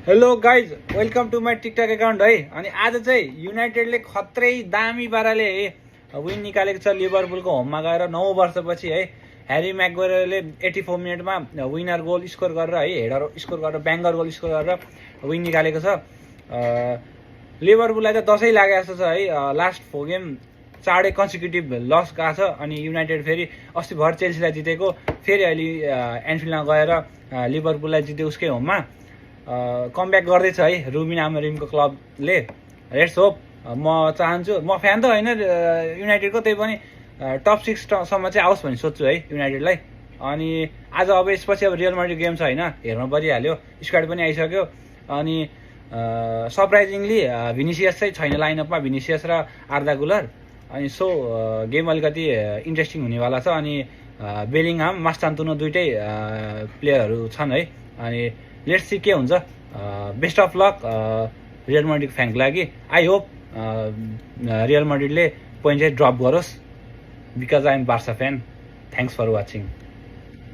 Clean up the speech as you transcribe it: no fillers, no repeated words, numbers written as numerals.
Hello guys, welcome to my TikTok account है। अनि आज चाहिँ युनाइटेडले खत्रै दामी पाराले विन निकालेको छ लिभरपुलको होममा गएर 9 वर्षपछि है। ह्यारी म्याग्वायरले 84 मिनटमा विनर गोल स्कोर गरेर है, हेडर स्कोर गरेर, ब्याङ्गर गोल स्कोर गरेर विन निकालेको छ। लिभरपुललाई त दसैँ लागेको जस्तो छ है। लास्ट 4 गेम चाँडै कन्सिक्युटिभ लस गएको छ। अनि युनाइटेड फेरि अस्ति भर चेल्सीलाई जितेको, फेरि अहिले एन्फिल्डमा गएर लिभरपुललाई जित्यो उसकै होममा। कमब्याक गर्दैछ है रुबिन आमोरिमको क्लबले। Let's hope. म चाहन्छु, म फ्यान त होइन युनाइटेडको, त्यही पनि टप 6 सम्म चाहिँ आओस् भन्ने सोध्छु है युनाइटेडलाई। अनि आज अब यसपछि अब रियल माड्रिड गेम छ होइन, हेर्न परिहाल्यो, स्क्वाड पनि आइसक्यो। अनि सरप्राइजिङली भिनिसियस चाहिँ छैन लाइनअपमा, भिनिसियस र आर्दा गुलर। अनि सो गेम अलिकति इन्ट्रेस्टिङ हुनेवाला छ। अनि बेलिङहाम, मास्टान्तुनो दुइटै प्लेयरहरू छन् है। अनि लेट्स सी के हुन्छ। Best of luck Real Madrid फ्यानको लागि। आई होप रियल माड्रिडले पोइन्ट चाहिँ ड्रप गरोस्, because I am Barca fan. Thanks for watching.